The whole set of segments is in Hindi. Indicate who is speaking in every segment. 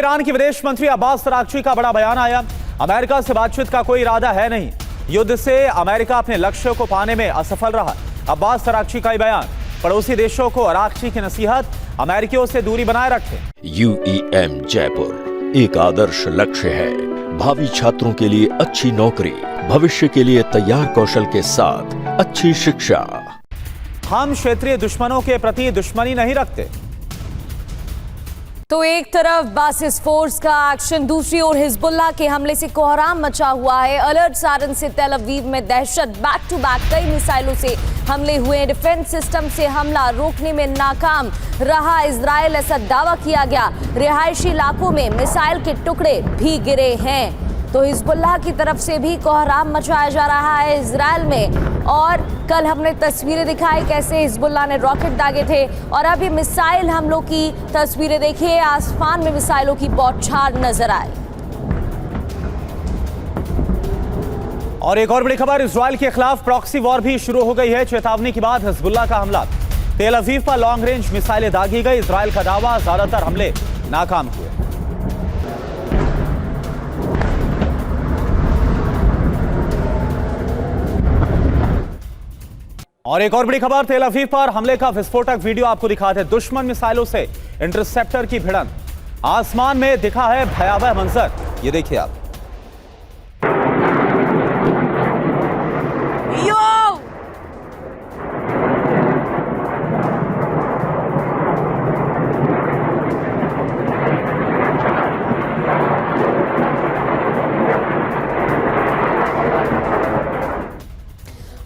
Speaker 1: ईरान के विदेश मंत्री अब्बास अरागची का बड़ा बयान आया। अमेरिका से बातचीत का कोई इरादा है नहीं। युद्ध से अमेरिका अपने लक्ष्य को पाने में असफल रहा। अब्बास अरागची का बयान। पड़ोसी देशों को अरागची की नसीहत, अमेरिकियों से दूरी बनाए रखें।
Speaker 2: UEM जयपुर एक आदर्श लक्ष्य है। भावी छात्रों के लिए अच्छी नौकरी, भविष्य के लिए तैयार कौशल के साथ अच्छी शिक्षा।
Speaker 1: हम क्षेत्रीय दुश्मनों के प्रति दुश्मनी नहीं रखते।
Speaker 3: तो एक तरफ बासिस फोर्स का एक्शन, दूसरी ओर हिजबुल्लाह के हमले से कोहराम मचा हुआ है। अलर्ट सारन से तेल अवीव में दहशत, बैक टू बैक कई मिसाइलों से हमले हुए। डिफेंस सिस्टम से हमला रोकने में नाकाम रहा इजराइल, ऐसा दावा किया गया। रिहायशी इलाकों में मिसाइल के टुकड़े भी गिरे हैं। तो हिजबुल्लाह की तरफ से भी कोहराम मचाया जा रहा है इजराइल में। और कल हमने तस्वीरें दिखाई कैसे हिजबुल्लाह ने रॉकेट दागे थे, और अब ये मिसाइल हमलों की तस्वीरें देखिए। आसमान में मिसाइलों की बौछार नजर आई।
Speaker 1: और एक और बड़ी खबर, इजराइल के खिलाफ प्रॉक्सी वॉर भी शुरू हो गई है। चेतावनी के बाद हिजबुल्लाह का हमला। तेल अवीव पर लॉन्ग रेंज मिसाइलें दागी गई। इजराइल का दावा, ज्यादातर हमले नाकाम हुए। और एक और बड़ी खबर, तेल अवीव पर हमले का विस्फोटक वीडियो आपको दिखाते हैं। दुश्मन मिसाइलों से इंटरसेप्टर की भिड़ंत। आसमान में दिखा है भयावह मंजर, ये देखिए आप।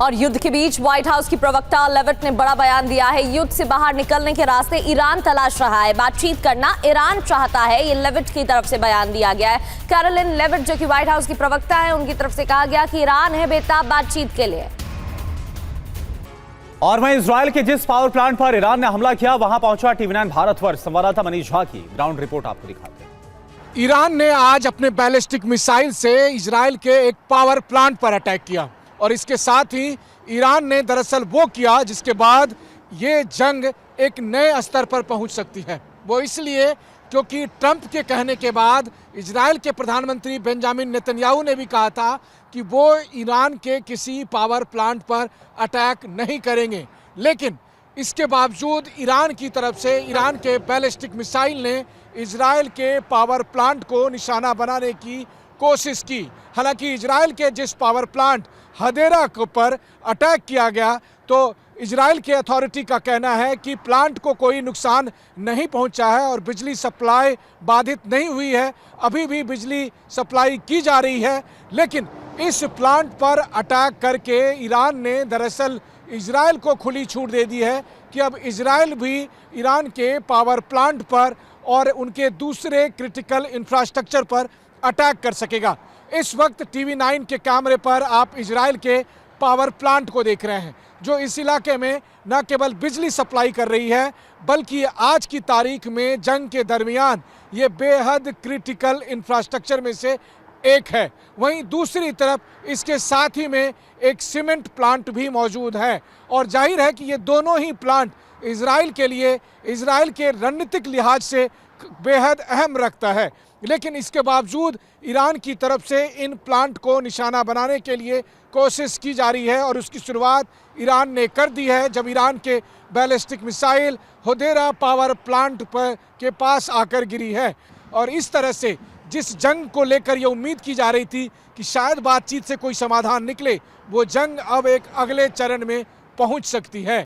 Speaker 3: और युद्ध के बीच व्हाइट हाउस की प्रवक्ता लेविट ने बड़ा बयान दिया है। युद्ध से बाहर निकलने के रास्ते ईरान तलाश रहा है। बातचीत करना ईरान चाहता है, ये लेविट की तरफ से बयान दिया गया है। कैरोलिन लेविट जो कि व्हाइट हाउस की प्रवक्ता है, उनकी तरफ से कहा गया कि ईरान है बेताब बातचीत के लिए।
Speaker 1: और वहीं इजराइल के जिस पावर प्लांट पर ईरान ने हमला किया, वहां पहुंचा TV9 भारतवर्ष संवाददाता मनीष झा की ग्राउंड रिपोर्ट आपको दिखाते हैं।
Speaker 4: ईरान ने आज अपने बैलिस्टिक मिसाइल से इजराइल के एक पावर प्लांट पर अटैक किया, और इसके साथ ही ईरान ने दरअसल वो किया जिसके बाद ये जंग एक नए स्तर पर पहुंच सकती है। वो इसलिए क्योंकि ट्रंप के कहने के बाद इजराइल के प्रधानमंत्री बेंजामिन नेतन्याहू ने भी कहा था कि वो ईरान के किसी पावर प्लांट पर अटैक नहीं करेंगे। लेकिन इसके बावजूद ईरान की तरफ से ईरान के बैलिस्टिक मिसाइल ने इजराइल के पावर प्लांट को निशाना बनाने की कोशिश की। हालांकि इजराइल के जिस पावर प्लांट हदेरा पर अटैक किया गया, तो इजराइल के अथॉरिटी का कहना है कि प्लांट को कोई नुकसान नहीं पहुंचा है और बिजली सप्लाई बाधित नहीं हुई है। अभी भी बिजली सप्लाई की जा रही है। लेकिन इस प्लांट पर अटैक करके ईरान ने दरअसल इजराइल को खुली छूट दे दी है कि अब इजराइल भी ईरान के पावर प्लांट पर और उनके दूसरे क्रिटिकल इंफ्रास्ट्रक्चर पर अटैक कर सकेगा। इस वक्त TV9 के कैमरे पर आप इजराइल के पावर प्लांट को देख रहे हैं, जो इस इलाके में न केवल बिजली सप्लाई कर रही है, बल्कि आज की तारीख में जंग के दरमियान ये बेहद क्रिटिकल इंफ्रास्ट्रक्चर में से एक है। वहीं दूसरी तरफ इसके साथ ही में एक सीमेंट प्लांट भी मौजूद है, और जाहिर है कि ये दोनों ही प्लांट इजराइल के लिए, इजराइल के रणनीतिक लिहाज से बेहद अहम रखता है। लेकिन इसके बावजूद ईरान की तरफ से इन प्लांट को निशाना बनाने के लिए कोशिश की जा रही है, और उसकी शुरुआत ईरान ने कर दी है जब ईरान के बैलिस्टिक मिसाइल हदेरा पावर प्लांट के पास आकर गिरी है। और इस तरह से जिस जंग को लेकर ये उम्मीद की जा रही थी कि शायद बातचीत से कोई समाधान निकले, वो जंग अब एक अगले चरण में पहुंच सकती है।